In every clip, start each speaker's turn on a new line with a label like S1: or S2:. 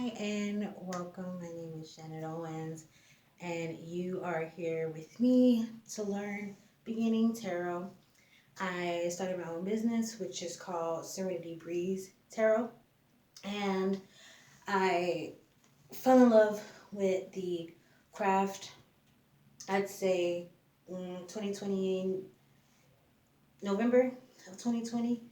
S1: Hi and welcome. My name is Janet Owens, and you are here with me to learn beginning tarot. I started my own business, which is called Serenity Breeze Tarot, and I fell in love with the craft. I'd say 2020, November of 2020,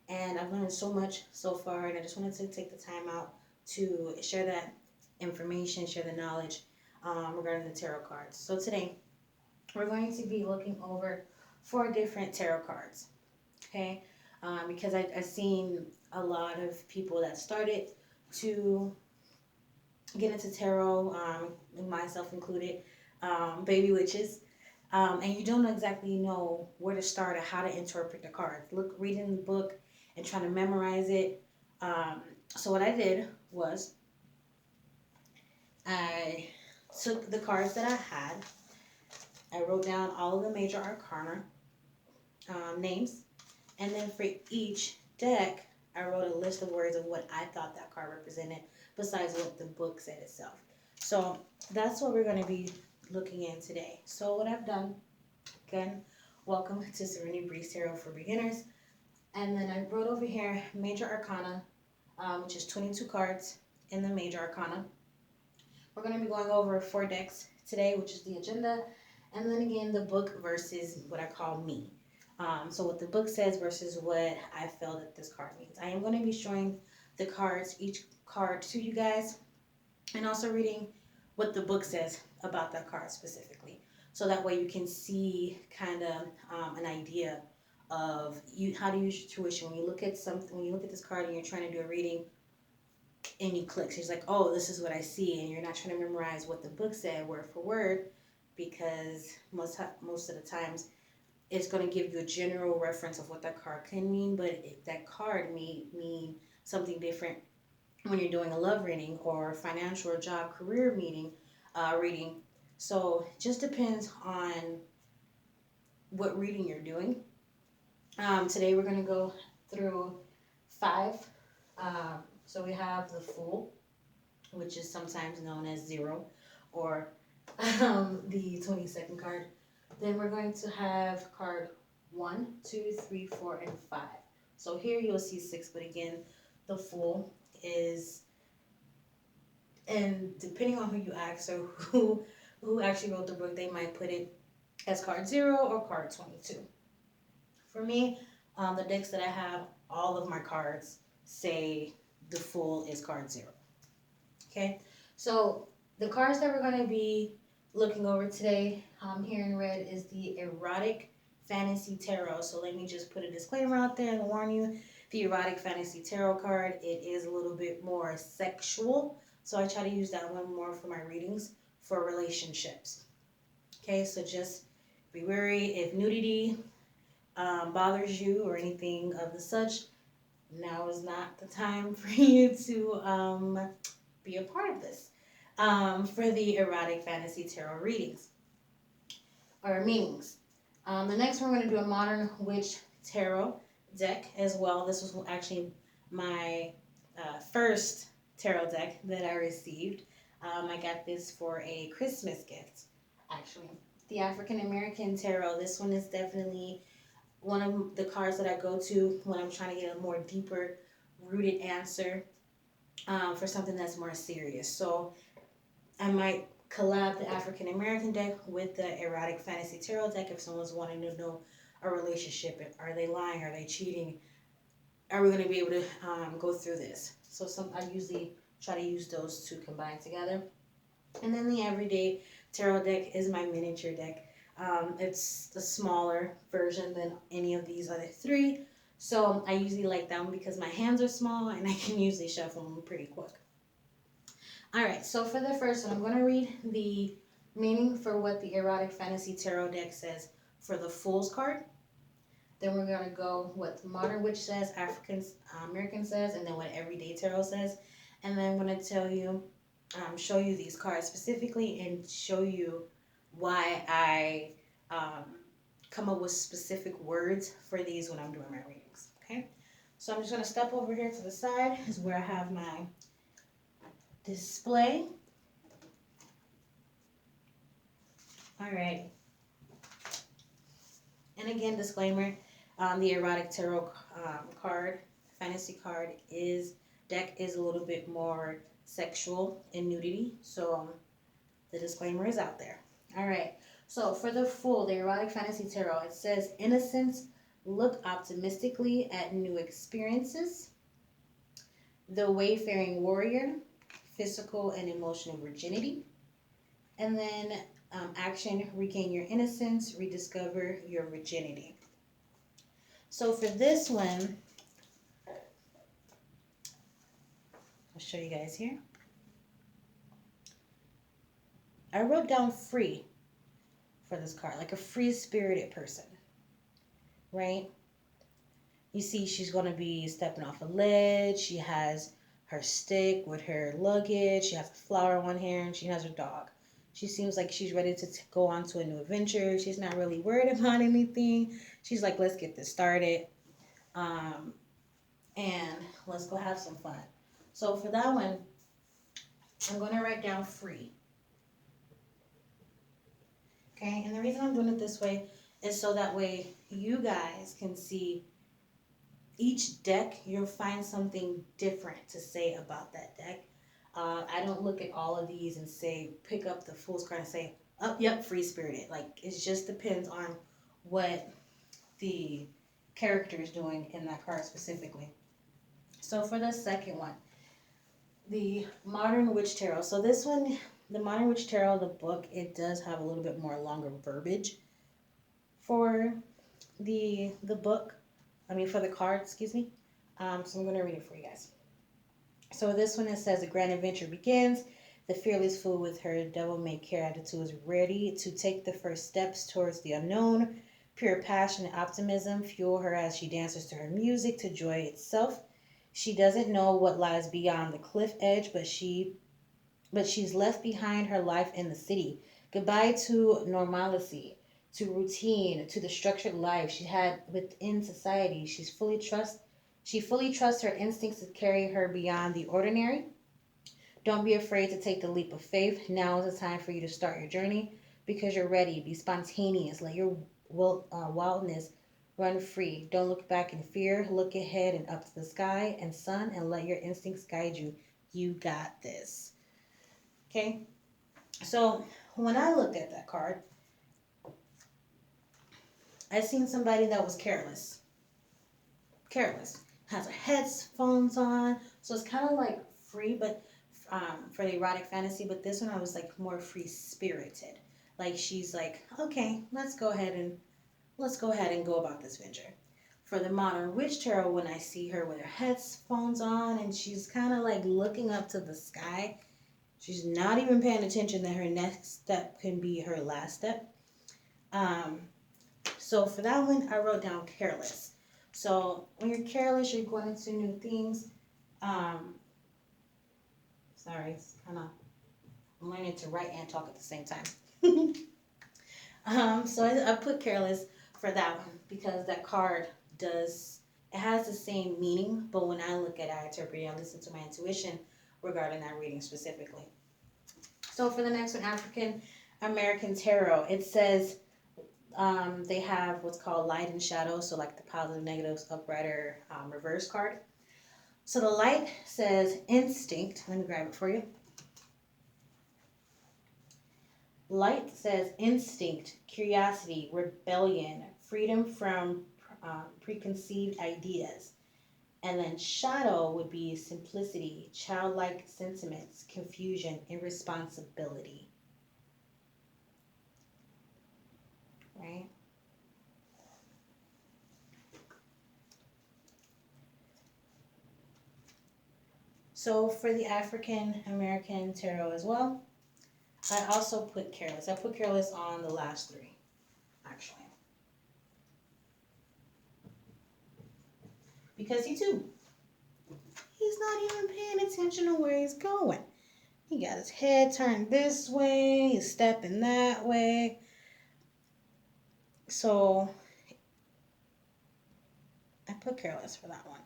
S1: and I've learned so much so far, and I just wanted to take the time out to share that information, share the knowledge regarding the tarot cards. So today we're going to be looking over four different tarot cards, okay? Because I've seen a lot of people that started to get into tarot, myself included, baby witches, and you don't exactly know where to start or how to interpret the cards. Reading the book and trying to memorize it. So what I did was I took the cards that I had. I wrote down all of the major arcana names, and then for each deck, I wrote a list of words of what I thought that card represented, besides what the book said itself. So that's what we're going to be looking in today. So what I've done, again, welcome to Serenity Breeze Tarot for Beginners. And then I wrote over here Major Arcana, which is 22 cards in the Major Arcana. We're going to be going over four decks today, which is the agenda. And then again, the book versus what I call me. So what the book says versus what I feel that this card means. I am going to be showing the cards, each card to you guys, and also reading what the book says about that card specifically. So that way you can see kind of an idea of how to use your tuition. When you look at something, when you look at this card and you're trying to do a reading and you click, so it's like, oh, this is what I see, and you're not trying to memorize what the book said word for word, because most of the times it's going to give you a general reference of what that card can mean, but that card may mean something different when you're doing a love reading or financial or job career reading. So it just depends on what reading you're doing. Today we're going to go through five. So we have the Fool, which is sometimes known as zero, or the 22nd card. Then we're going to have card 1, 2, 3, 4, and 5. So here you'll see 6, but again, the Fool is, and depending on who you ask or who actually wrote the book, they might put it as card 0 or card 22. For me, the decks that I have, all of my cards say the Fool is card 0. Okay, so the cards that we're going to be looking over today, here in red, is the Erotic Fantasy Tarot. So let me just put a disclaimer out there and warn you, the Erotic Fantasy Tarot card, it is a little bit more sexual. So I try to use that one more for my readings for relationships. Okay, so just be wary if nudity bothers you or anything of the such. Now is not the time for you to be a part of this. For the Erotic Fantasy Tarot readings or meanings. The next one, we're going to do a Modern Witch Tarot deck as well. This was actually my first tarot deck that I received. I got this for a Christmas gift, actually. The African American Tarot, this one is definitely one of the cards that I go to when I'm trying to get a more deeper rooted answer for something that's more serious. So I might collab the African American deck with the Erotic Fantasy Tarot deck if someone's wanting to know a relationship. Are they lying? Are they cheating? Are we going to be able to go through this? So I usually try to use those two combined together. And then the Everyday Tarot deck is my miniature deck. It's the smaller version than any of these other three. So I usually like that one because my hands are small and I can usually shuffle them pretty quick. Alright, so for the first one, I'm going to read the meaning for what the Erotic Fantasy Tarot deck says for the Fool's card. Then we're going to go what Modern Witch says, African American says, and then what Everyday Tarot says. And then I'm going to tell you, show you these cards specifically and show you why I come up with specific words for these when I'm doing my readings. Okay, so I'm just going to step over here to the side is where I have my display. All right. And again, disclaimer, the erotic tarot card, fantasy card deck is a little bit more sexual and nudity. So the disclaimer is out there. All right. So for the erotic fantasy tarot, it says innocence, look optimistically at new experiences. The wayfaring warrior, physical and emotional virginity. And then action, regain your innocence, rediscover your virginity. So for this one, I'll show you guys here. I wrote down free for this card, like a free-spirited person, right? You see she's going to be stepping off a ledge. She has her stick with her luggage. She has a flower in one hand. She has her dog. She seems like she's ready to go on to a new adventure. She's not really worried about anything. She's like, let's get this started. And let's go have some fun. So for that one, I'm going to write down free. Okay, and the reason I'm doing it this way is so that way you guys can see each deck. You'll find something different to say about that deck. I don't look at all of these and say, pick up the Fool's card and say, oh, yep, free-spirited. Like, it just depends on what the character is doing in that card specifically. So for the second one, the Modern Witch Tarot. So this one, the Modern Witch Tarot, the book, it does have a little bit more longer verbiage for the book. For the card, excuse me. So I'm going to read it for you guys. So this one, it says, a grand adventure begins. The fearless fool with her devil-may-care attitude is ready to take the first steps towards the unknown. Pure passion and optimism fuel her as she dances to her music, to joy itself. She doesn't know what lies beyond the cliff edge, but she's left behind her life in the city. Goodbye to normalcy, to routine, to the structured life she had within society. She fully trusts her instincts to carry her beyond the ordinary. Don't be afraid to take the leap of faith. Now is the time for you to start your journey because you're ready. Be spontaneous. Let your wildness run free. Don't look back in fear. Look ahead and up to the sky and sun and let your instincts guide you. You got this. Okay? So when I looked at that card, I seen somebody that was careless. Careless. Has her headphones on. So it's kind of like free, but for the erotic fantasy. But this one I was like more free-spirited. Like she's like, okay, let's go ahead and go about this venture. For the Modern Witch Tarot, when I see her with her headphones on and she's kind of like looking up to the sky, she's not even paying attention that her next step can be her last step. So for that one, I wrote down careless. So when you're careless, you're going into new things. Sorry, it's kind of, I'm learning to write and talk at the same time. So I put careless for that one because that card it has the same meaning, but when I look at it, I interpret it, I listen to my intuition regarding that reading specifically. So for the next one, African American Tarot, it says they have what's called light and shadow, so like the positive, negatives, upright, reverse card. So the light says instinct. Let me grab it for you. Light says instinct, curiosity, rebellion, freedom from preconceived ideas. And then shadow would be simplicity, childlike sentiments, confusion, irresponsibility. Right? So for the African American Tarot as well, I also put careless. I put careless on the last three, actually. Because he's not even paying attention to where he's going. He got his head turned this way, he's stepping that way. So I put careless for that one.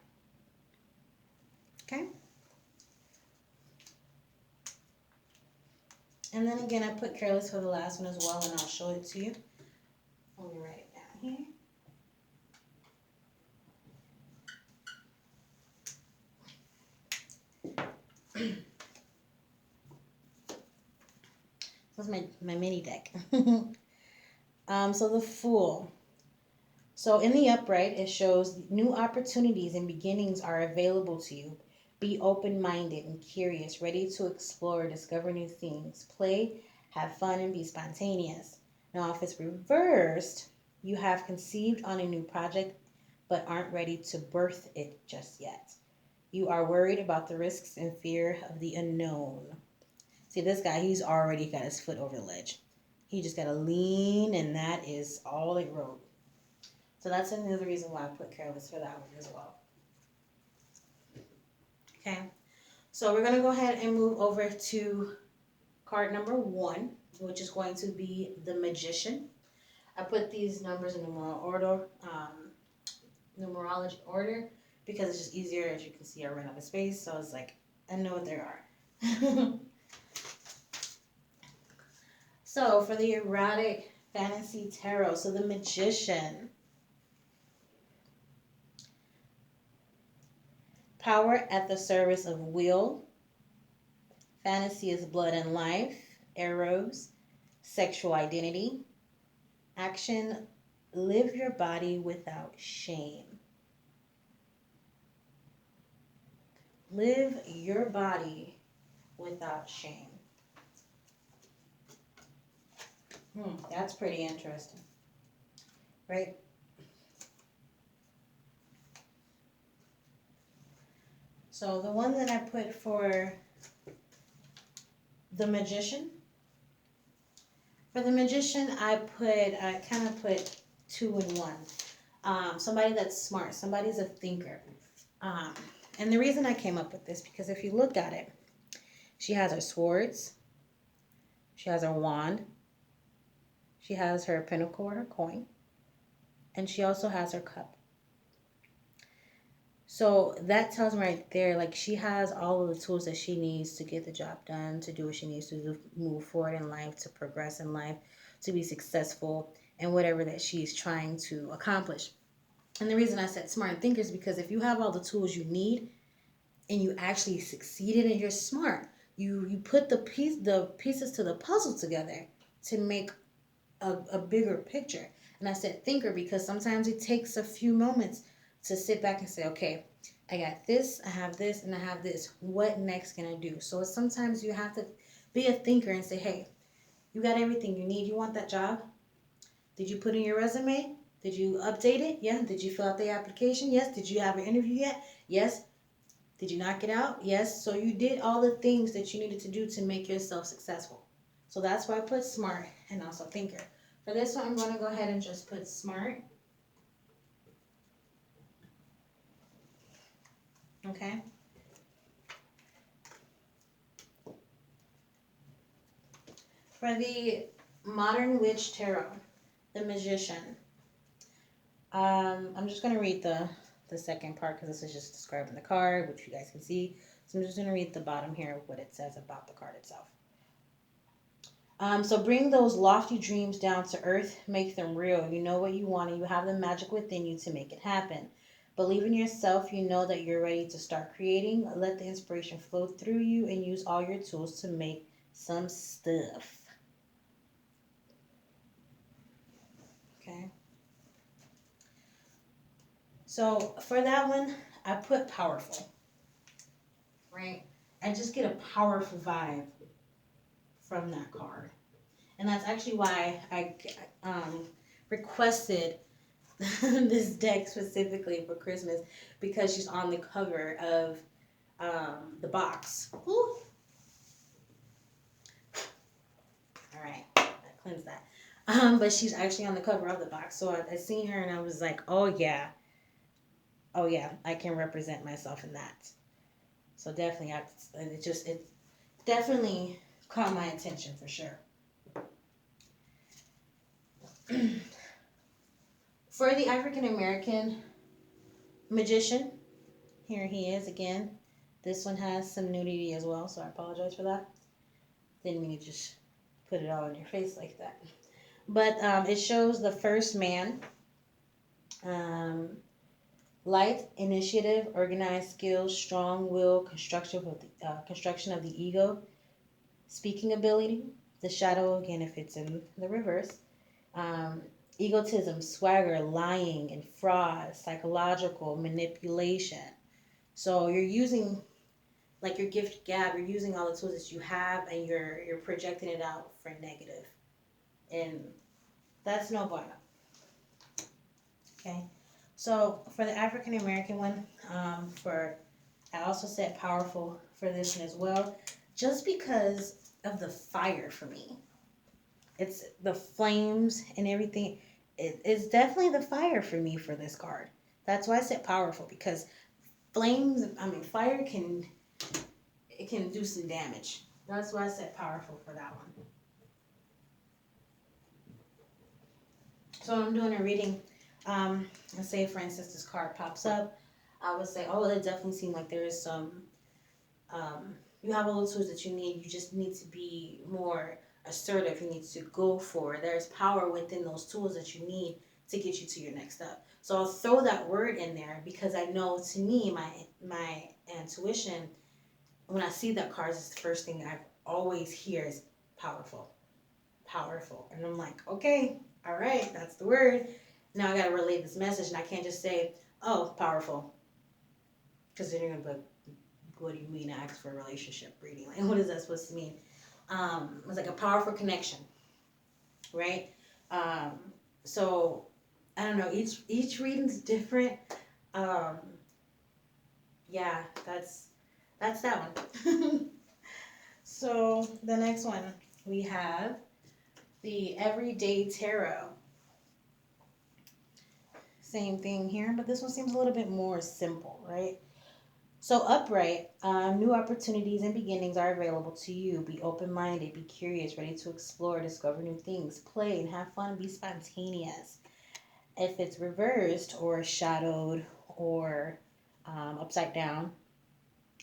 S1: Okay? And then again, I put careless for the last one as well, and I'll show it to you. Let me write it down here. That's my mini deck. So the Fool. So in the upright, it shows new opportunities and beginnings are available to you. Be open-minded and curious, ready to explore, discover new things, play, have fun, and be spontaneous. Now, if it's reversed, you have conceived on a new project but aren't ready to birth it just yet. You are worried about the risks and fear of the unknown. See, this guy, he's already got his foot over the ledge. He just got to lean, and that is all it wrote. So that's another reason why I put careless for that one as well. Okay, so we're going to go ahead and move over to card number 1, which is going to be the Magician. I put these numbers in numerology order because it's just easier. As you can see, I ran out of space, so it's like I know what there are. So for the erotic fantasy tarot, so the Magician. Power at the service of will. Fantasy is blood and life. Eros, sexual identity. Action, live your body without shame. Live your body without shame. That's pretty interesting, right? So the one that I put for the Magician, I kind of put 2 in 1. Somebody that's smart, somebody's a thinker. And the reason I came up with this, because if you look at it, she has her swords, she has her wand, she has her pentacle or her coin, and she also has her cup. So that tells me right there, like she has all of the tools that she needs to get the job done, to do what she needs to do, move forward in life, to progress in life, to be successful in whatever that she's trying to accomplish. And the reason I said smart and thinker is because if you have all the tools you need and you actually succeeded and you're smart, you put the pieces to the puzzle together to make a bigger picture. And I said thinker because sometimes it takes a few moments to sit back and say, okay, I got this, I have this, and I have this. What next can I do? So sometimes you have to be a thinker and say, hey, you got everything you need. You want that job? Did you put in your resume? Did you update it? Yeah. Did you fill out the application? Yes. Did you have an interview yet? Yes. Did you knock it out? Yes. So you did all the things that you needed to do to make yourself successful. So that's why I put smart and also thinker. For this one, I'm going to go ahead and just put smart. Okay. For the Modern Witch Tarot, the Magician. I'm just going to read the second part because this is just describing the card, which you guys can see. So I'm just going to read the bottom here, what it says about the card itself. So bring those lofty dreams down to earth, make them real. You know what you want and you have the magic within you to make it happen. Believe in yourself. You know that you're ready to start creating. Let the inspiration flow through you and use all your tools to make some stuff. Okay. So for that one, I put powerful. Right? I just get a powerful vibe from that card. And that's actually why I requested this deck specifically for Christmas, because she's on the cover of the box. Ooh. All right, I cleansed that. But she's actually on the cover of the box. So I seen her and I was like, oh yeah, I can represent myself in that. So definitely, it definitely caught my attention for sure. For the African American Magician, here he is again. This one has some nudity as well, so I apologize for that. Didn't mean to just put it all in your face like that. But it shows the first man, um, light, initiative, organized skills, strong will, construction of the ego, speaking ability. The shadow, again, if it's in the reverse. Um, Egotism, swagger, lying, and fraud, psychological manipulation. So you're using like your gift gab, you're using all the tools that you have and you're projecting it out for negative. And that's no bueno. Okay. So for the African American one, for I also said powerful for this one as well, just because of the fire for me. It's the flames and everything. It's definitely the fire for me for this card. That's why I said powerful, because flames, I mean fire can, it can do some damage. That's why I said powerful for that one. So when I'm doing a reading, let's say for instance this card pops up, I would say, oh, it definitely seems like there is some, you have all the tools that you need. You just need to be more assertive. You need to go for it. There's power within those tools that you need to get you to your next step. So I'll throw that word in there because I know, to me, my intuition, when I see that card, it's the first thing I always hear is powerful, powerful. And I'm like, okay, all right, that's the word. Now I got to relay this message, and I can't just say, oh, powerful. Because then you're going to be like, what do you mean I asked for a relationship reading? Like, what is that supposed to mean? It's like a powerful connection, right? So, I don't know, each reading's different. Um, yeah, that's that one. So, the next one, we have the Everyday Tarot. Same thing here, but this one seems a little bit more simple, right? So upright, new opportunities and beginnings are available to you. Be open-minded, be curious, ready to explore, discover new things, play and have fun, be spontaneous. If it's reversed or shadowed or upside down,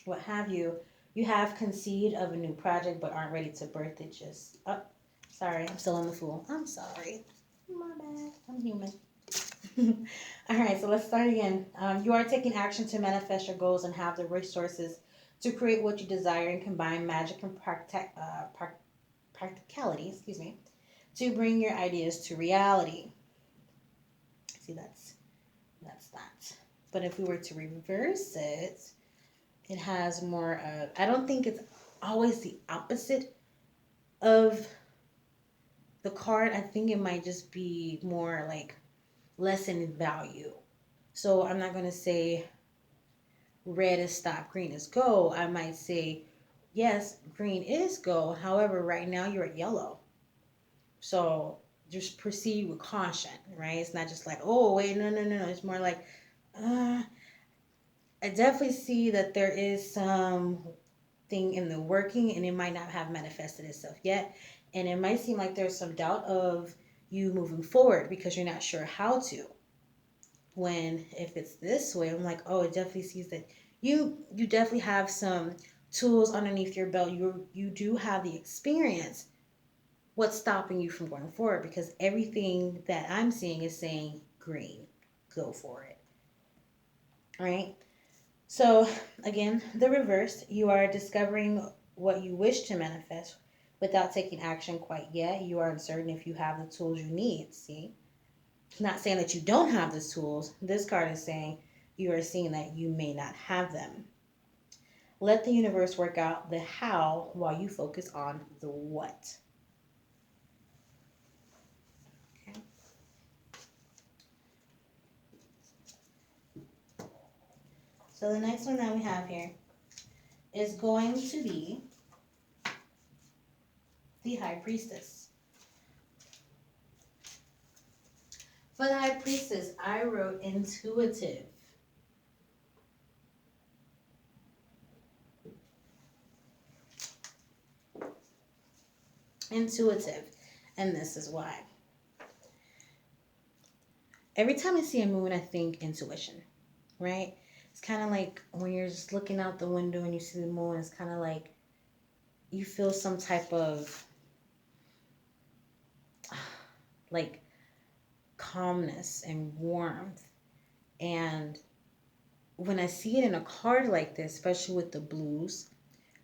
S1: what have you, you have conceived of a new project but aren't ready to birth it just up. Oh, sorry, I'm still on the Fool. I'm sorry. My bad. I'm human. All right, so let's start again. You are taking action to manifest your goals and have the resources to create what you desire and combine magic and practicality, to bring your ideas to reality. See, that's that. But if we were to reverse it, it has more of, I don't think it's always the opposite of the card. I think it might just be more like less in value. So I'm not going to say red is stop, green is go. I might say, yes, green is go. However, right now you're at yellow. So just proceed with caution, right? It's not just like, oh, wait, no. It's more like, I definitely see that there is some thing in the working and it might not have manifested itself yet. And it might seem like there's some doubt of you moving forward because you're not sure how to. When if it's this way, I'm like, oh, it definitely sees that you definitely have some tools underneath your belt. You do have the experience. What's stopping you from going forward? Because everything that I'm seeing is saying green, go for it. All right. So again, the reverse, you are discovering what you wish to manifest without taking action quite yet. You are uncertain if you have the tools you need. See? It's not saying that you don't have the tools. This card is saying you are seeing that you may not have them. Let the universe work out the how while you focus on the what. Okay. So the next one that we have here is going to be the High Priestess. For the High Priestess, I wrote intuitive. Intuitive. And this is why. Every time I see a moon, I think intuition, right? It's kind of like when you're just looking out the window and you see the moon, it's kind of like you feel some type of like calmness and warmth. And when I see it in a card like this, especially with the blues,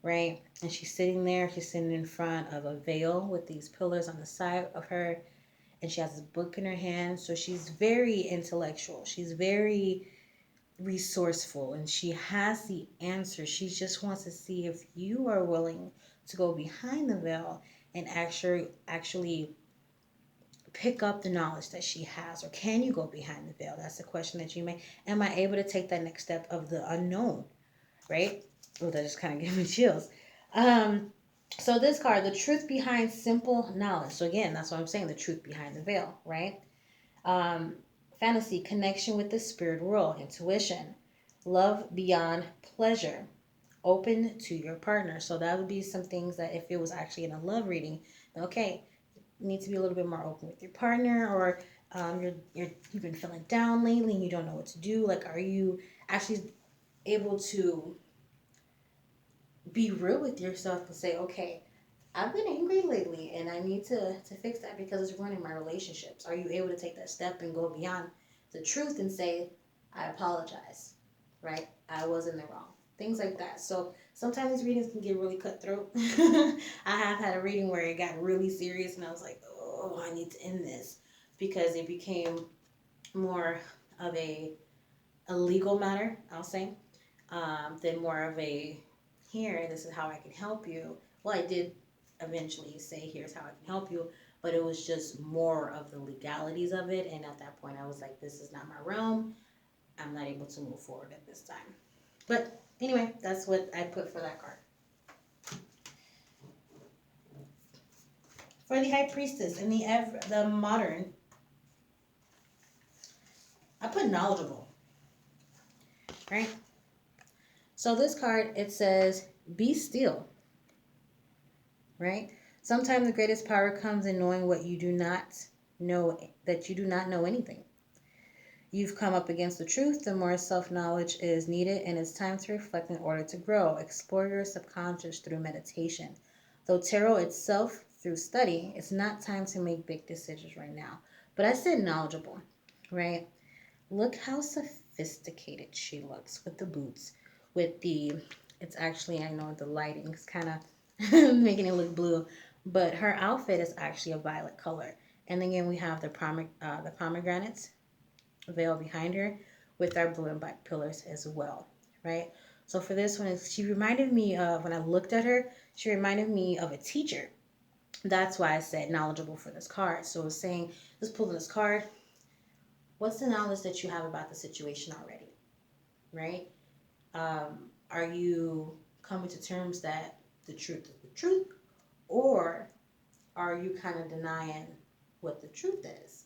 S1: right? And she's sitting there, she's sitting in front of a veil with these pillars on the side of her, and she has this book in her hand. So she's very intellectual. She's very resourceful, and she has the answer. She just wants to see if you are willing to go behind the veil and actually pick up the knowledge that she has, or can you go behind the veil? That's the question that you may. Am I able to take that next step of the unknown, right? Oh, that just kind of gave me chills. um so this card, the truth behind simple knowledge. So again, that's what I'm saying, the truth behind the veil, right? um Fantasy, connection with the spirit world, intuition, love beyond pleasure, open to your partner. So that would be some things that if it was actually in a love reading, okay, you need to be a little bit more open with your partner. Or you've been feeling down lately and you don't know what to do. Like, are you actually able to be real with yourself and say, okay, I've been angry lately and I need to fix that because it's ruining my relationships. Are you able to take that step and go beyond the truth and say, I apologize, right? I was in the wrong. Things like that. So sometimes these readings can get really cutthroat. I have had a reading where it got really serious and I was like, oh, I need to end this, because it became more of a legal matter, I'll say, than more of a, here, this is how I can help you. Well, I did eventually say, here's how I can help you, but it was just more of the legalities of it. And at that point, I was like, this is not my realm. I'm not able to move forward at this time. But anyway, that's what I put for that card. For the High Priestess in the modern, I put knowledgeable, right? So this card, it says, be still, right? Sometimes the greatest power comes in knowing what you do not know, that you do not know anything. You've come up against the truth. The more self-knowledge is needed, and it's time to reflect in order to grow. Explore your subconscious through meditation. Though tarot itself through study, it's not time to make big decisions right now. But I said knowledgeable, right? Look how sophisticated she looks with the boots, with the, it's actually, I know the lighting is kind of making it look blue, but her outfit is actually a violet color. And again, we have the pomegranates veil behind her with our blue and black pillars as well, right? So for this one, she reminded me of, when I looked at her, she reminded me of a teacher. That's why I said knowledgeable for this card. So it was saying, let's pull this card. What's the knowledge that you have about the situation already, right? Are you coming to terms that the truth is the truth, or are you kind of denying what the truth is,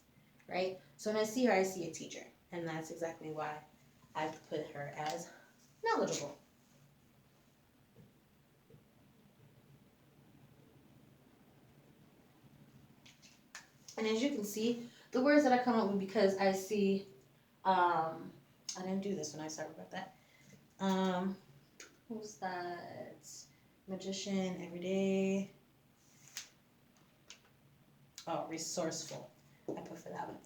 S1: right? So when I see her, I see a teacher, and that's exactly why I put her as knowledgeable. And as you can see, the words that I come up with, because I see, I didn't do this when I started about that. Who's that? Magician, everyday. Oh, resourceful. I put for that one.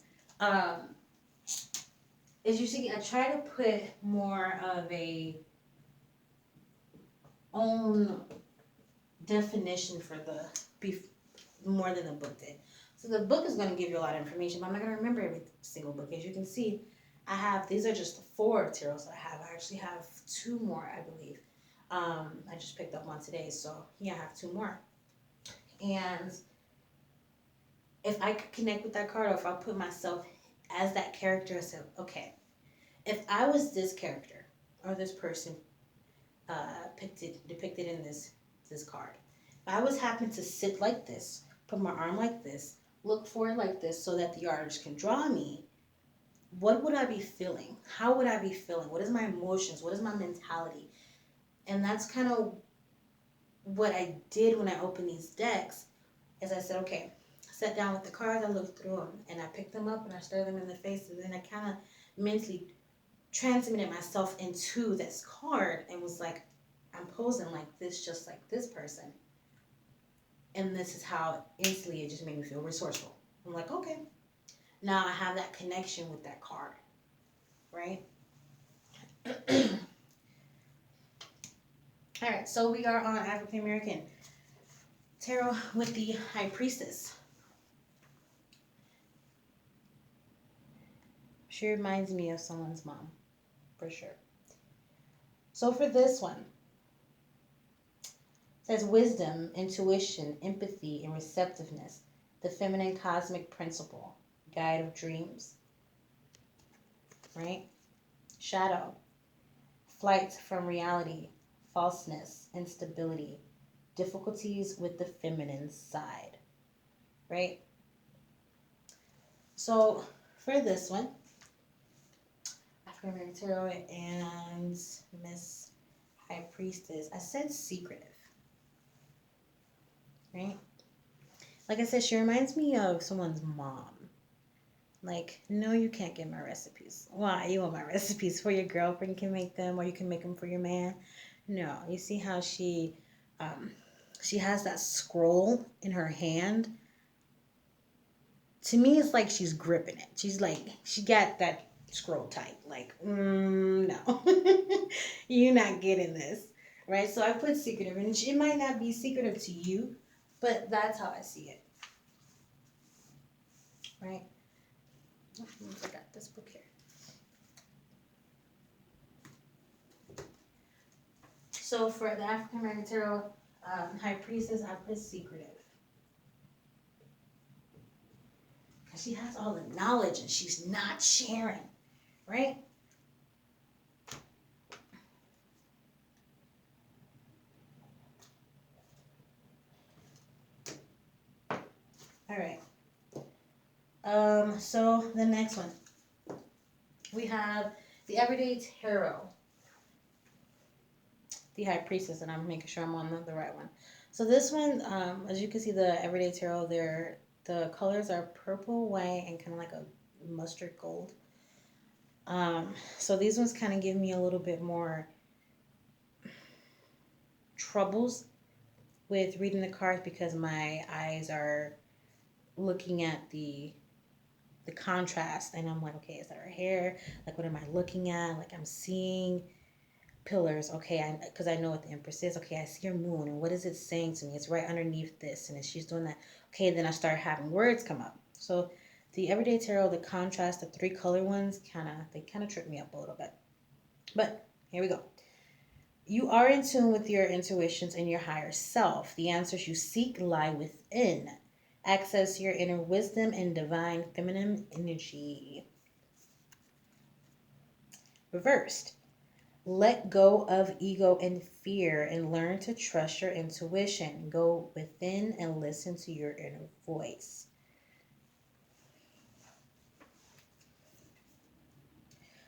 S1: As you see, I try to put more of a own definition for the beef more than the book did. So the book is going to give you a lot of information, but I'm not going to remember every single book. As you can see, I have, these are just the 4 tarots I have. I actually have 2 more, I believe. I just picked up one today, so yeah, I have 2 more. And if I could connect with that card, or if I put myself as that character, I said, okay, if I was this character or this person depicted in this card, if I was happen to sit like this, put my arm like this, look forward like this, so that the artist can draw me, what would I be feeling? How would I be feeling? What is my emotions? What is my mentality? And that's kind of what I did when I opened these decks. Is I said, okay, I sat down with the cards, I looked through them, and I picked them up and I stared them in the face, and then I kind of mentally transmitted myself into this card and was like, I'm posing like this, just like this person. And this is how instantly it just made me feel resourceful. I'm like, okay, now I have that connection with that card, right? All right, so we are on African American Tarot with the High Priestess. She reminds me of someone's mom, for sure. So for this one, it says wisdom, intuition, empathy, and receptiveness, the feminine cosmic principle, guide of dreams, right? Shadow, flight from reality, falseness, instability, difficulties with the feminine side, right? So for this one, African American Tarot and Miss High Priestess, I said secretive, right? Like I said, she reminds me of someone's mom. Like, no, you can't get my recipes. Why? You want my recipes for your girlfriend can make them, or you can make them for your man? No. You see how she has that scroll in her hand. To me, it's like she's gripping it. She's like, she got that scroll tight. Like, no, you're not getting this, right? So I put secretive, and it might not be secretive to you, but that's how I see it, right? I got this book here. So for the African American Tarot High Priestess, I put secretive. Because she has all the knowledge and she's not sharing, right? All right. So the next one, we have the Everyday Tarot, the High Priestess, and I'm making sure I'm on the right one. So this one, as you can see, the Everyday Tarot, the colors are purple, white, and kind of like a mustard gold. So these ones kind of give me a little bit more troubles with reading the cards because my eyes are looking at the contrast, and I'm like, okay, is that her hair? Like, what am I looking at? Like, I'm seeing pillars. Okay, because I know what the Empress is. Okay, I see her moon, and what is it saying to me? It's right underneath this, and she's doing that. Okay, then I start having words come up. So the Everyday Tarot, the contrast, the three color ones, they kind of trip me up a little bit. But here we go. You are in tune with your intuitions and your higher self. The answers you seek lie within. Access your inner wisdom and divine feminine energy. Reversed. Let go of ego and fear and learn to trust your intuition. Go within and listen to your inner voice.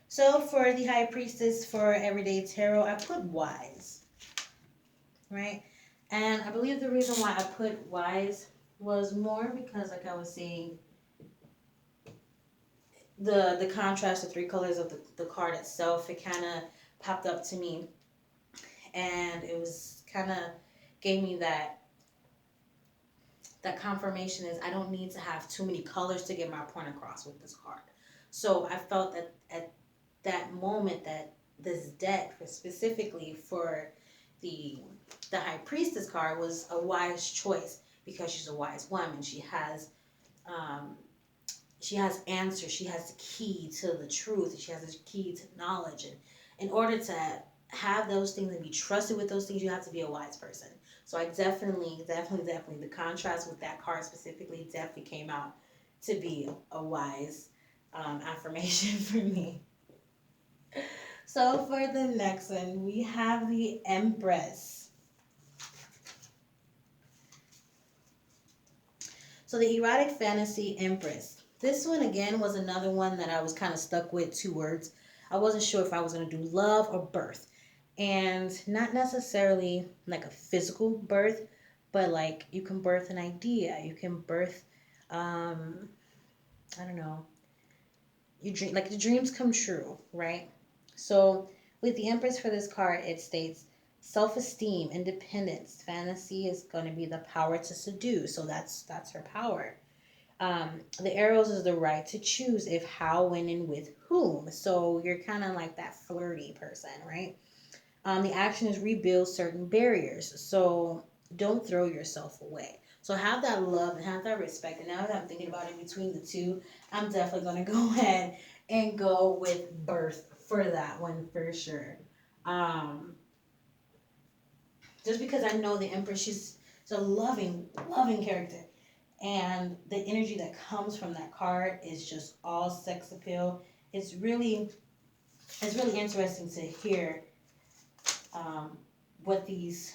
S1: So for the High Priestess for Everyday Tarot, I put wise, right? And I believe the reason why I put wise was more because, like I was saying, the contrast, the three colors of the card itself, it kind of popped up to me, and it was kind of gave me that confirmation is I don't need to have too many colors to get my point across with this card. So I felt that at that moment that this deck specifically for the High Priestess card was a wise choice because she's a wise woman. She has answers. She has the key to the truth. She has the key to knowledge. And in order to have those things and be trusted with those things, you have to be a wise person. So I definitely, the contrast with that card specifically definitely came out to be a wise affirmation for me. So for the next one, we have the Empress. So the erotic fantasy Empress. This one again was another one that I was kind of stuck with, two words. I wasn't sure if I was going to do love or birth. And not necessarily like a physical birth, but like you can birth an idea. You can birth, I don't know, you dream, like the dreams come true, right? So with the Empress for this card, it states self-esteem, independence. Fantasy is going to be the power to seduce. So that's her power. The arrows is the right to choose if, how, when, and with whom. So you're kind of like that flirty person, right? The action is rebuild certain barriers. So don't throw yourself away. So have that love and have that respect. And now that I'm thinking about it between the two, I'm definitely going to go ahead and go with birth for that one for sure. Um, just because I know the Empress, she's a loving, loving character. And the energy that comes from that card is just all sex appeal. It's really, it's really interesting to hear um, what these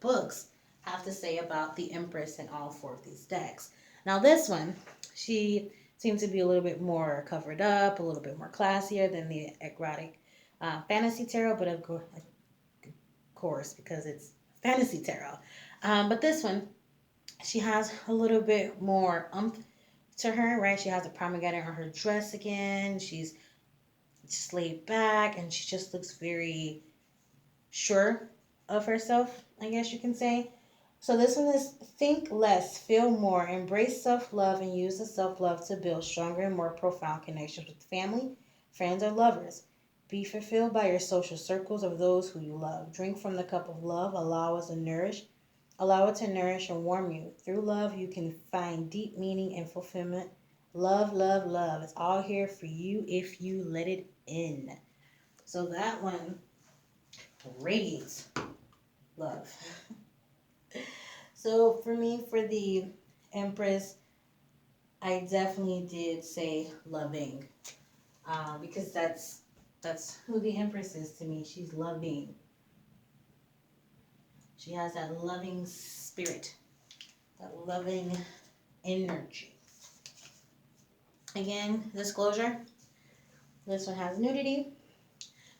S1: books have to say about the Empress in all four of these decks. Now, this one, she seems to be a little bit more covered up, a little bit more classier than the erotic fantasy tarot, but of course, because it's fantasy tarot. But this one, she has a little bit more umph to her, right? She has a pomegranate on her dress again. She's just laid back and she just looks very sure of herself, I guess you can say. So this one is think less, feel more, embrace self-love, and use the self-love to build stronger and more profound connections with family, friends, or lovers. Be fulfilled by your social circles of those who you love. Drink from the cup of love. Allow it to nourish and warm you. Through love, you can find deep meaning and fulfillment. Love, love, love. It's all here for you if you let it in. So that one radiates love. So for me, for the Empress, I definitely did say loving, because that's who the Empress is to me. She's loving. She has that loving spirit, that loving energy. Again, disclosure. This one has nudity.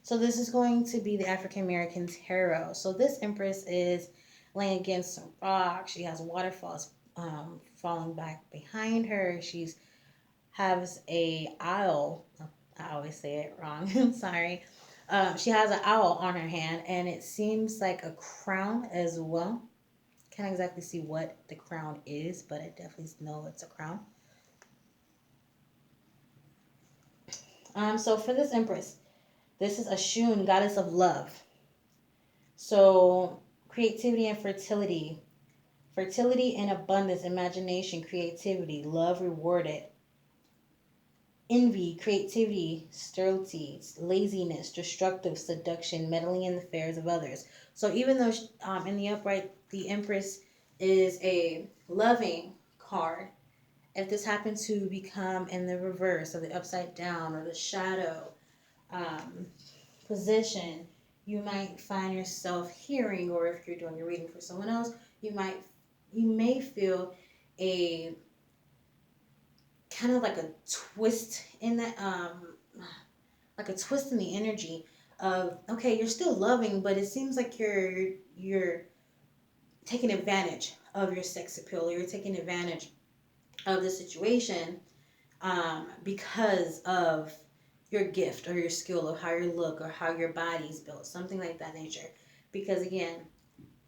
S1: So this is going to be the African American Tarot. So this Empress is laying against some rocks. She has waterfalls falling back behind her. She's has a owl. I always say it wrong. I'm sorry. She has an owl on her hand, and it seems like a crown as well. Can't exactly see what the crown is, but I definitely know it's a crown. So for this Empress, this is Ashun, goddess of love. So creativity and fertility. Fertility and abundance, imagination, creativity, love rewarded. Envy, creativity, sterility, laziness, destructive, seduction, meddling in the affairs of others. So even though in the upright, the Empress is a loving card, if this happens to become in the reverse or the upside down or the shadow um, position, you might find yourself hearing, or if you're doing a reading for someone else, you may feel a kind of like a twist in that like a twist in the energy of, okay, you're still loving, but it seems like you're taking advantage of your sex appeal. You're taking advantage of the situation because of your gift or your skill of how you look or how your body's built, something like that nature. Because again,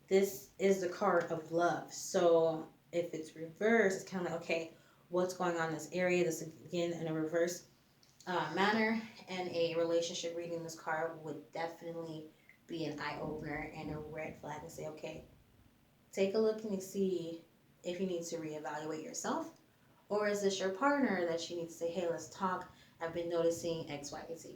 S1: this is the card of love. So if it's reversed, it's kind of like, okay, what's going on in this area? This again in a reverse manner, and a relationship reading this card would definitely be an eye opener and a red flag and say, okay, take a look and see if you need to reevaluate yourself, or is this your partner that you need to say, hey, let's talk. I've been noticing X, Y, and Z.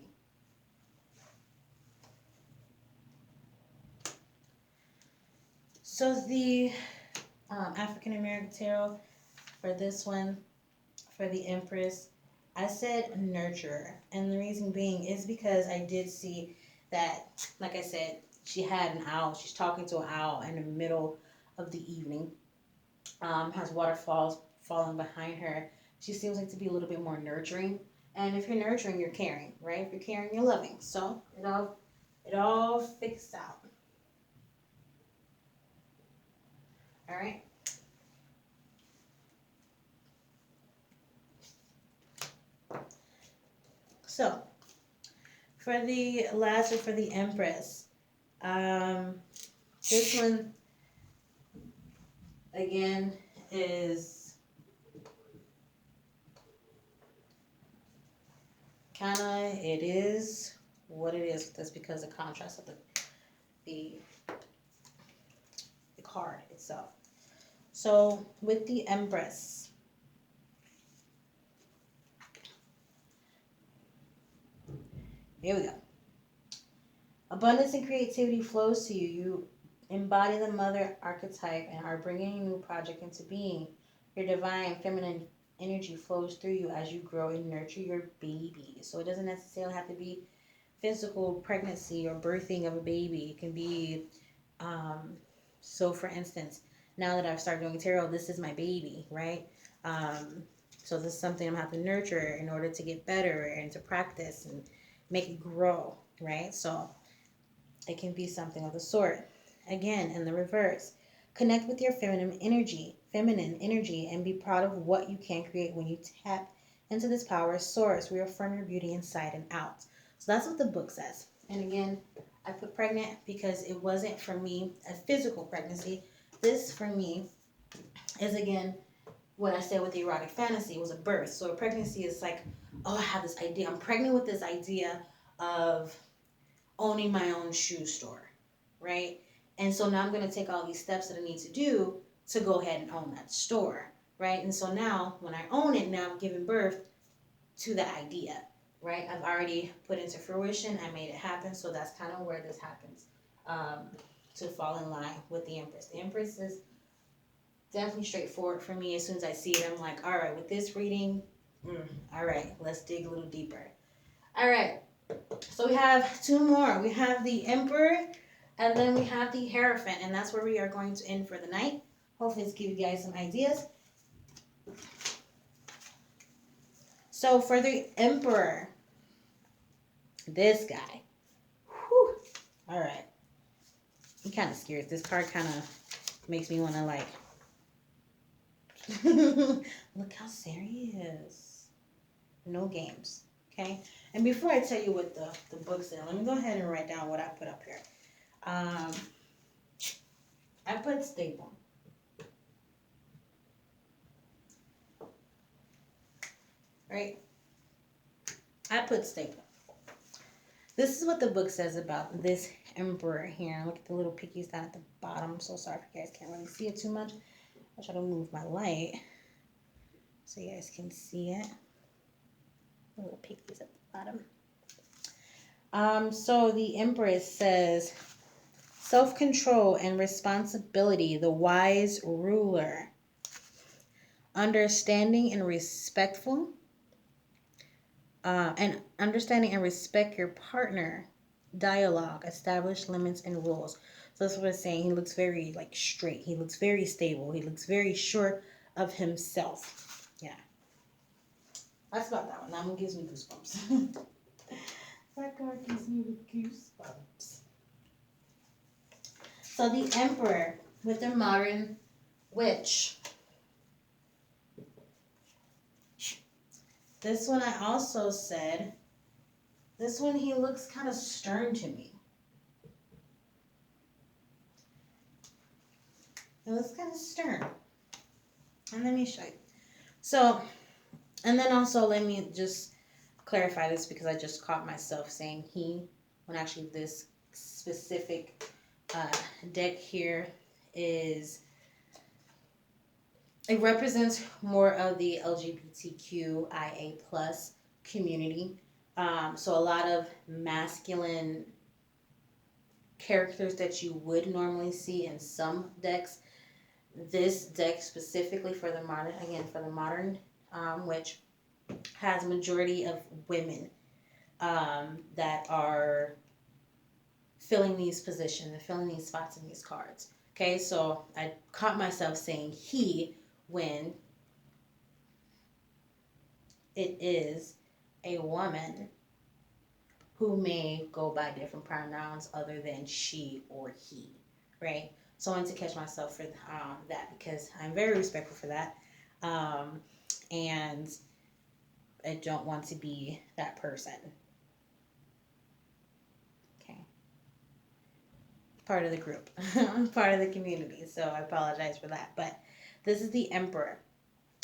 S1: So the African American Tarot for this one, for the Empress, I said nurturer. And the reason being is because I did see that, like I said, she had an owl. She's talking to an owl in the middle of the evening. Has waterfalls falling behind her. She seems like to be a little bit more nurturing. And if you're nurturing, you're caring, right? If you're caring, you're loving. So it all fixed out. All right. So for the last or for the Empress, this one again is kind of, it is what it is. That's because the contrast of the, the card itself. So with the Empress, here we go. Abundance and creativity flows to you. You embody the mother archetype and are bringing a new project into being. Your divine feminine energy flows through you as you grow and nurture your baby. So it doesn't necessarily have to be physical pregnancy or birthing of a baby. It can be, so for instance, now that I've started doing tarot, this is my baby, right? So this is something I'm going to have to nurture in order to get better and to practice and make it grow, right? So it can be something of the sort. Again, in the reverse, connect with your feminine energy, and be proud of what you can create when you tap into this power source. Reaffirm your beauty inside and out. So that's what the book says. And again, I put pregnant because it wasn't for me a physical pregnancy. This for me is again what I said with the erotic fantasy was a birth. So a pregnancy is like, oh, I have this idea. I'm pregnant with this idea of owning my own shoe store, right? And so now I'm going to take all these steps that I need to do to go ahead and own that store, right? And so now when I own it, now I'm giving birth to the idea, right? I've already put into fruition. I made it happen. So that's kind of where this happens, to fall in line with the Empress. The Empress is definitely straightforward for me. As soon as I see it, I'm like, all right, with this reading, all right, let's dig a little deeper. All right. So we have two more. We have the Emperor, and then we have the Hierophant, and that's where we are going to end for the night. Hopefully, it's give you guys some ideas. So for the Emperor, this guy, whew, all right, I'm kind of scared. This card kind of makes me want to like, look how serious. No games. Okay, and before I tell you what the book said, let me go ahead and write down what I put up here. I put staple. Right? I put staple. This is what the book says about this Emperor here. Look at the little pickies down at the bottom. I'm so sorry if you guys can't really see it too much. I'll try to move my light so you guys can see it. Little pickies at the bottom. So the Empress says, self-control and responsibility, the wise ruler. Understanding and respectful. And understanding and respect your partner. Dialogue, establish limits and rules. So that's what it's saying. He looks very like straight. He looks very stable. He looks very sure of himself. Yeah. That's about that one. That one gives me goosebumps. That card gives me goosebumps. So the Emperor with the modern witch. This one I also said, this one he looks kind of stern to me. It looks kind of stern. And let me show you. So, and then also let me just clarify this because I just caught myself saying he, when actually this specific deck here is, it represents more of the LGBTQIA plus community. So a lot of masculine characters that you would normally see in some decks. This deck specifically for the modern witch has a majority of women that are filling these positions and filling these spots in these cards. Okay, so I caught myself saying he when it is a woman who may go by different pronouns other than she or he, right? So I wanted to catch myself for that because I'm very respectful for that. And I don't want to be that person. Okay. Part of the group. Part of the community. So I apologize for that. But this is the Emperor.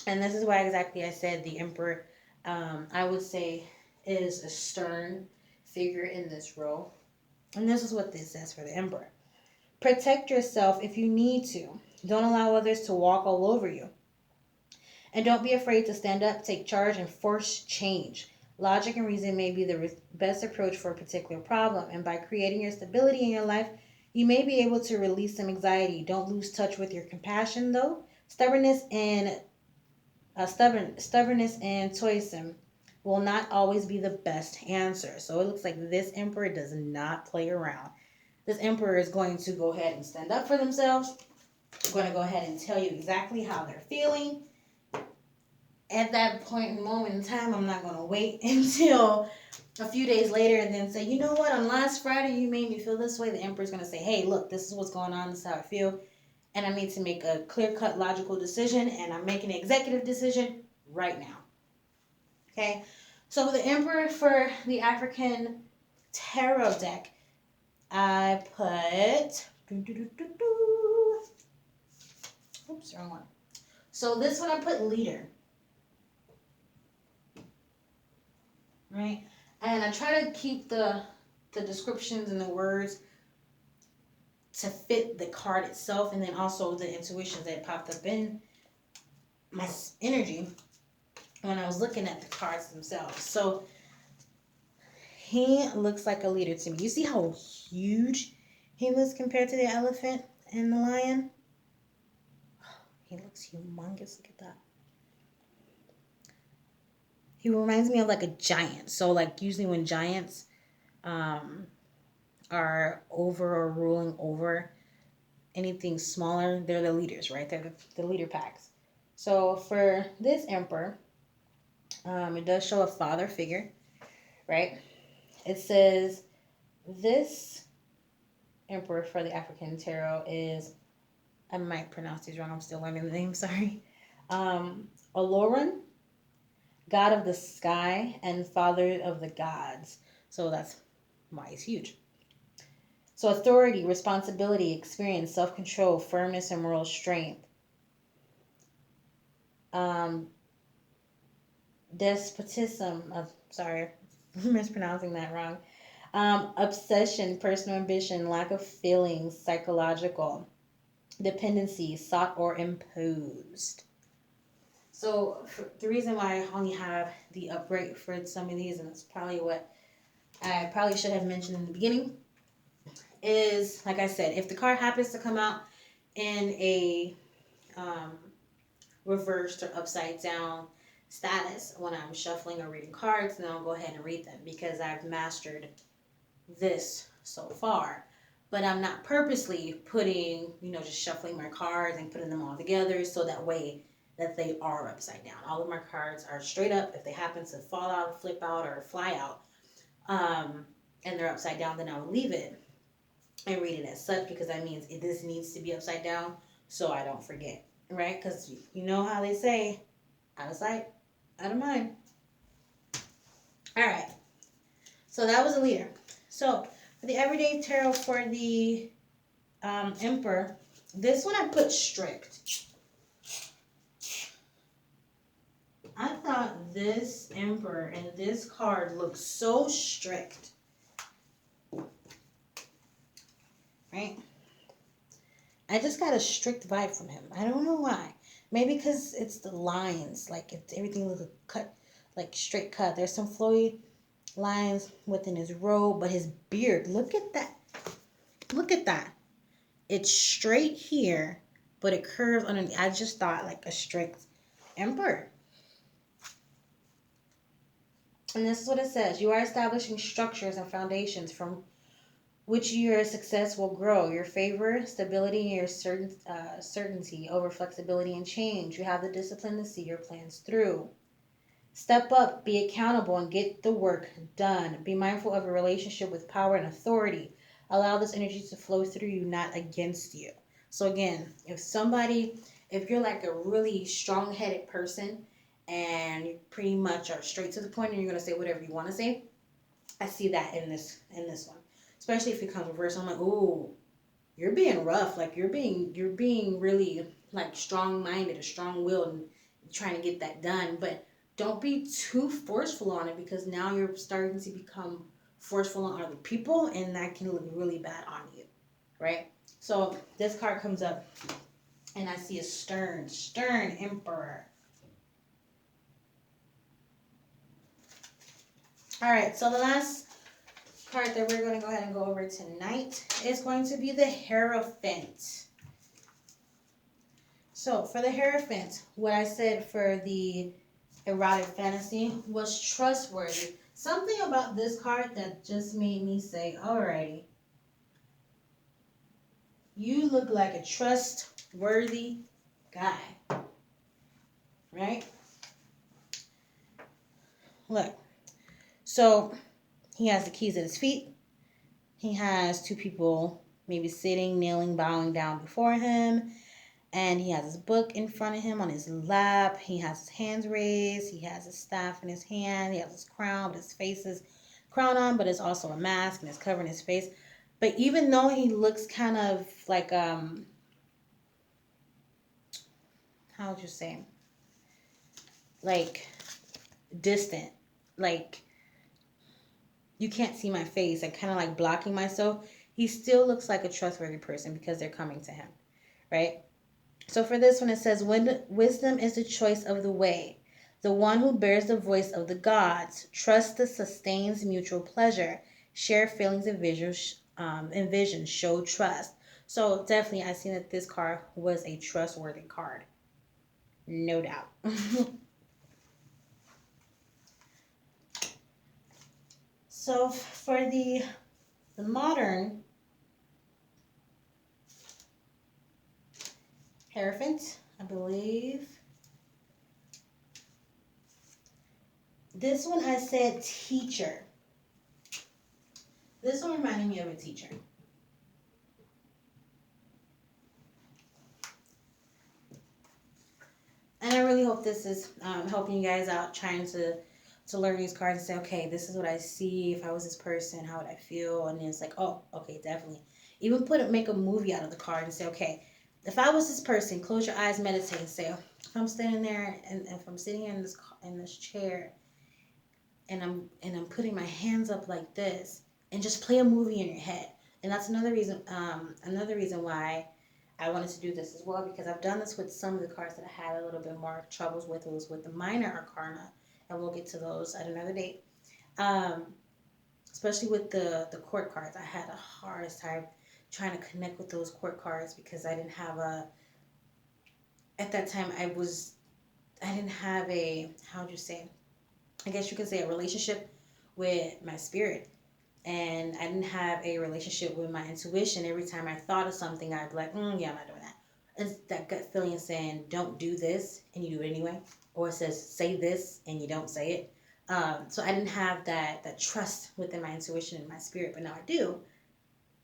S1: And this is why exactly I said the Emperor, I would say, is a stern figure in this role. And this is what this says for the Emperor. Protect yourself if you need to. Don't allow others to walk all over you. And don't be afraid to stand up, take charge, and force change. Logic and reason may be the best approach for a particular problem, and by creating your stability in your life, you may be able to release some anxiety. Don't lose touch with your compassion, though. Stubbornness and toilsome will not always be the best answer. So it looks like this emperor does not play around. This emperor is going to go ahead and stand up for themselves. Going to go ahead and tell you exactly how they're feeling. At that point in moment in time, I'm not going to wait until a few days later and then say, you know what, on last Friday you made me feel this way. The emperor's going to say, hey, look, this is what's going on. This is how I feel. And I need to make a clear-cut, logical decision. And I'm making an executive decision right now. Okay? So the emperor for the African tarot deck, I put... Oops, wrong one. So this one I put leader. Right? And I try to keep the descriptions and the words to fit the card itself, and then also the intuitions that popped up in my energy when I was looking at the cards themselves. So he looks like a leader to me. You see how huge he looks compared to the elephant and the lion? He looks humongous. Look at that. He reminds me of like a giant. So like usually when giants are over or ruling over anything smaller, they're the leaders, right? They're the leader packs. So for this emperor, it does show a father figure, right? It says this emperor for the African tarot is, I might pronounce these wrong, I'm still learning the name, sorry. Oloran, god of the sky and father of the gods. So that's why he's huge. So authority, responsibility, experience, self-control, firmness, and moral strength. Despotism, sorry, I'm mispronouncing that wrong. Obsession, personal ambition, lack of feelings, psychological, dependency, sought or imposed. So the reason why I only have the upright for some of these, and it's probably what I probably should have mentioned in the beginning, is, like I said, if the card happens to come out in a reversed or upside down status when I'm shuffling or reading cards, then I'll go ahead and read them because I've mastered this so far. But I'm not purposely putting, just shuffling my cards and putting them all together so that way that they are upside down. All of my cards are straight up. If they happen to fall out, flip out, or fly out, and they're upside down, then I'll leave it and read it as such because that means this needs to be upside down so I don't forget, right? Because you know how they say, out of sight, out of mind. All right. So that was a leader. So for the everyday tarot for the emperor, this one I put strict. I thought this emperor and this card looked so strict. Right? I just got a strict vibe from him. I don't know why. Maybe because it's the lines. Like, everything looks cut, like straight cut. There's some flowy lines within his robe, but his beard, look at that. Look at that. It's straight here, but it curves underneath. I just thought like a strict emperor. And this is what it says. You are establishing structures and foundations from which your success will grow. Your favor, stability, and your certainty over flexibility and change. You have the discipline to see your plans through. Step up, be accountable, and get the work done. Be mindful of your relationship with power and authority. Allow this energy to flow through you, not against you. So again, if you're like a really strong-headed person and you pretty much are straight to the point and you're going to say whatever you want to say, I see that in this one. Especially if it comes reverse, I'm like, ooh, you're being rough. Like you're being really like strong-minded or strong-willed and trying to get that done. But don't be too forceful on it, because now you're starting to become forceful on other people, and that can look really bad on you, right? So this card comes up, and I see a stern emperor. All right, so the last card that we're going to go ahead and go over tonight is going to be the Hierophant. So for the Hierophant, what I said for the erotic fantasy was trustworthy. Something about this card that just made me say, alrighty, you look like a trustworthy guy, right? Look, so he has the keys at his feet. He has two people maybe sitting, kneeling, bowing down before him. And he has his book in front of him on his lap. He has his hands raised. He has his staff in his hand. He has his crown, but his face is crown on, but it's also a mask and it's covering his face. But even though he looks kind of like, how would you say? Like distant. Like you can't see my face. I'm kind of like blocking myself. He still looks like a trustworthy person because they're coming to him, right? So for this one, it says, wisdom is the choice of the way. The one who bears the voice of the gods. Trust that sustains mutual pleasure. Share feelings and visions. Show trust. So definitely, I seen that this card was a trustworthy card. No doubt. So for the modern Hierophant, I believe. This one I said teacher. This one reminded me of a teacher. And I really hope this is helping you guys out, trying to learn these cards and say, okay, this is what I see. If I was this person, how would I feel? And it's like, oh, okay, definitely. Even make a movie out of the card and say, okay, if I was this person, close your eyes, meditate, and say, if I'm standing there and if I'm sitting in this chair and I'm putting my hands up like this, and just play a movie in your head. And that's another reason why I wanted to do this as well, because I've done this with some of the cards that I had a little bit more troubles with. It was with the minor arcana, and we'll get to those at another date. Especially with the court cards, I had the hardest time trying to connect with those court cards because I didn't have at that time I didn't have how would you say, I guess you could say a relationship with my spirit. And I didn't have a relationship with my intuition. Every time I thought of something, I'd be like, yeah, I'm not doing that. It's that gut feeling saying, don't do this, and you do it anyway. Or it says, say this, and you don't say it. So I didn't have that trust within my intuition and my spirit, but now I do.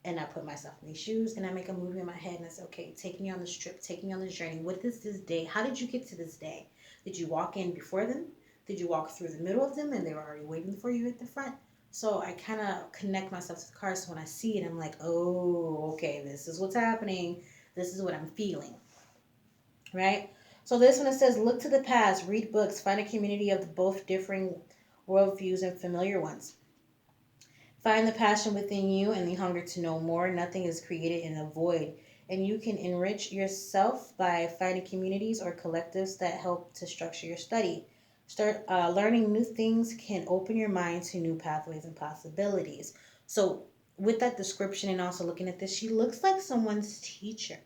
S1: And I put myself in these shoes, and I make a movie in my head, and I say, okay, taking you on this trip, taking you on this journey. What is this day? How did you get to this day? Did you walk in before them? Did you walk through the middle of them, and they were already waiting for you at the front? So I kind of connect myself to the cards. So when I see it, I'm like, oh, okay, this is what's happening. This is what I'm feeling, right? So this one, it says, look to the past, read books, find a community of both differing worldviews and familiar ones. Find the passion within you and the hunger to know more. Nothing is created in a void. And you can enrich yourself by finding communities or collectives that help to structure your study. Start learning new things can open your mind to new pathways and possibilities. So with that description and also looking at this, she looks like someone's teacher.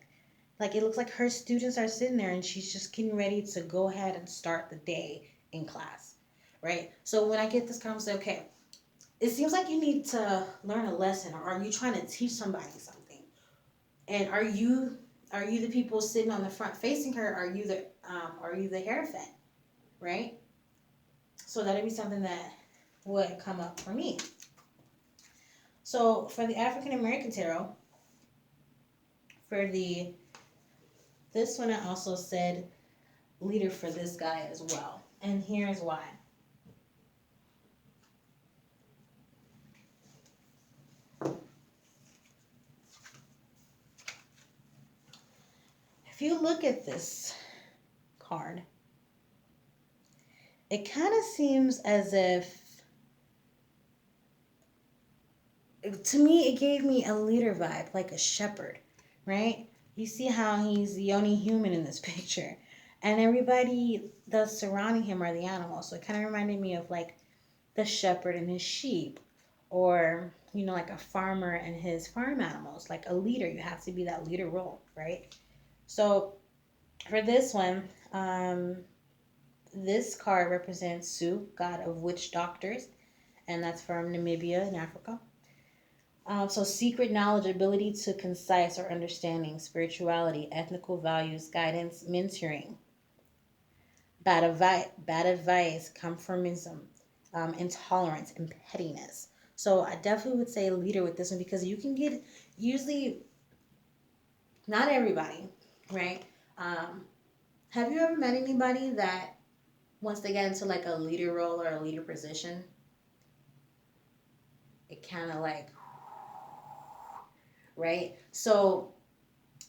S1: Like it looks like her students are sitting there and she's just getting ready to go ahead and start the day in class, right? So when I get this conversation, okay, it seems like you need to learn a lesson, or are you trying to teach somebody something? And are you the people sitting on the front facing her? Are you the Hierophant, right? So that'd be something that would come up for me. So for the African American tarot, this one I also said leader for this guy as well. And here's why. If you look at this card, it kind of seems as if, to me, it gave me a leader vibe, like a shepherd, right? You see how he's the only human in this picture, and everybody that's surrounding him are the animals. So it kind of reminded me of like the shepherd and his sheep, or like a farmer and his farm animals, like a leader. You have to be that leader role, right? So for this one, this card represents Su, god of witch doctors, and that's from Namibia in Africa. So secret knowledge, ability to concise or understanding, spirituality, ethnical values, guidance, mentoring, bad advice, conformism, intolerance, and pettiness. So I definitely would say leader with this one, because you can get, usually, not everybody, right? Um, have you ever met anybody that once they get into like a leader role or a leader position, it kind of like, right? So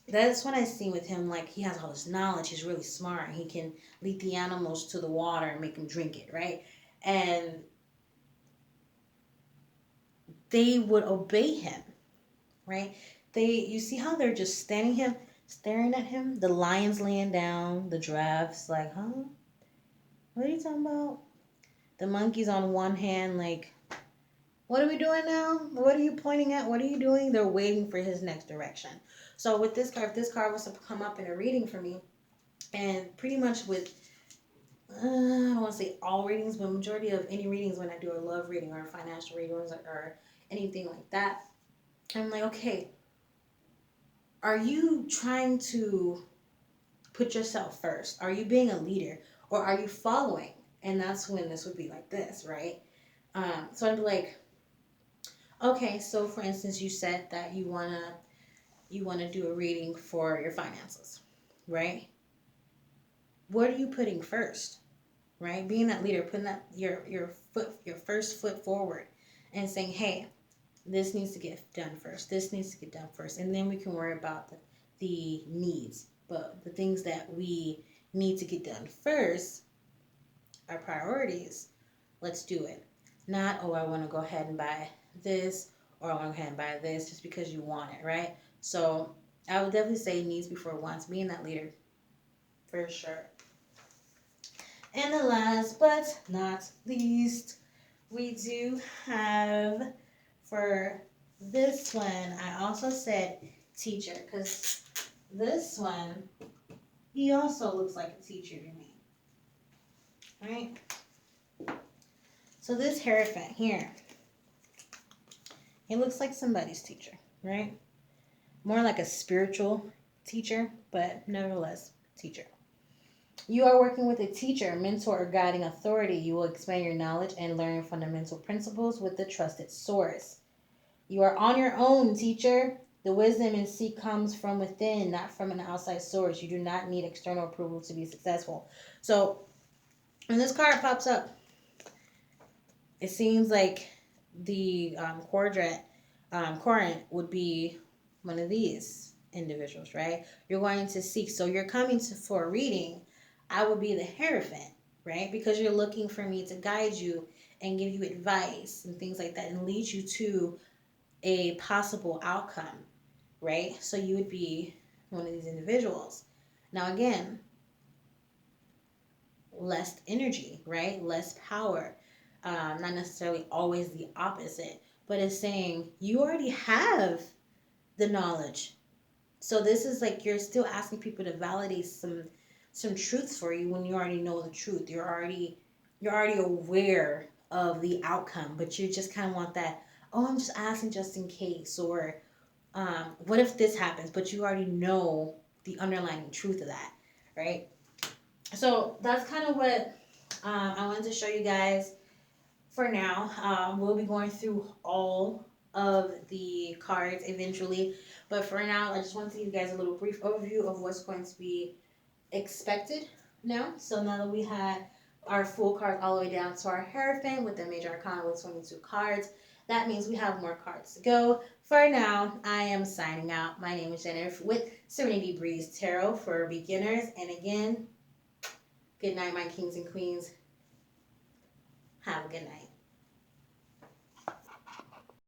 S1: that's what I see with him. Like, he has all this knowledge. He's really smart. He can lead the animals to the water and make them drink it, right? And they would obey him, right? You see how they're just staring at him. The lion's laying down. The giraffe's like, huh? What are you talking about? The monkey's on one hand, like, what are we doing now? What are you pointing at? What are you doing? They're waiting for his next direction. So with this card, if this card was to come up in a reading for me, and pretty much with, I don't want to say all readings, but majority of any readings when I do a love reading or a financial reading or anything like that, I'm like, okay, are you trying to put yourself first? Are you being a leader, or are you following? And that's when this would be like this, right? So I'd be like, okay, so for instance, you said that you wanna do a reading for your finances, right? What are you putting first, right? Being that leader, putting that your first foot forward, and saying, hey, this needs to get done first. This needs to get done first, and then we can worry about the needs. But the things that we need to get done first, our priorities, let's do it. Not, oh, I want to go ahead and buy this, or I want to go ahead and buy this just because you want it, right? So I would definitely say needs before wants, being that leader, for sure. And the last but not least, we do have, for this one, I also said teacher, because this one, he also looks like a teacher to me, right? So this Hierophant here, he looks like somebody's teacher, right? More like a spiritual teacher, but nevertheless, teacher. You are working with a teacher, mentor, or guiding authority. You will expand your knowledge and learn fundamental principles with the trusted source. You are on your own, teacher. The wisdom and seek comes from within, not from an outside source. You do not need external approval to be successful. So when this card pops up, it seems like the quadrant would be one of these individuals, right? You're going to seek. So you're coming for a reading. I would be the Hierophant, right? Because you're looking for me to guide you and give you advice and things like that and lead you to a possible outcome, right? So you would be one of these individuals. Now, again, less energy, right? Less power. Not necessarily always the opposite, but it's saying you already have the knowledge. So this is like you're still asking people to validate some truths for you when you already know the truth. You're already aware of the outcome, but you just kind of want that, oh, I'm just asking just in case, or what if this happens? But you already know the underlying truth of that, right? So that's kind of what I wanted to show you guys for now. We'll be going through all of the cards eventually, but for now, I just want to give you guys a little brief overview of what's going to be expected now. So now that we had our full card all the way down to our Hierophant with the major arcana with 22 cards, that means we have more cards to go. For now, I am signing out. My name is Jennifer with Serenity Breeze Tarot for beginners. And again, good night, my kings and queens. Have a good night.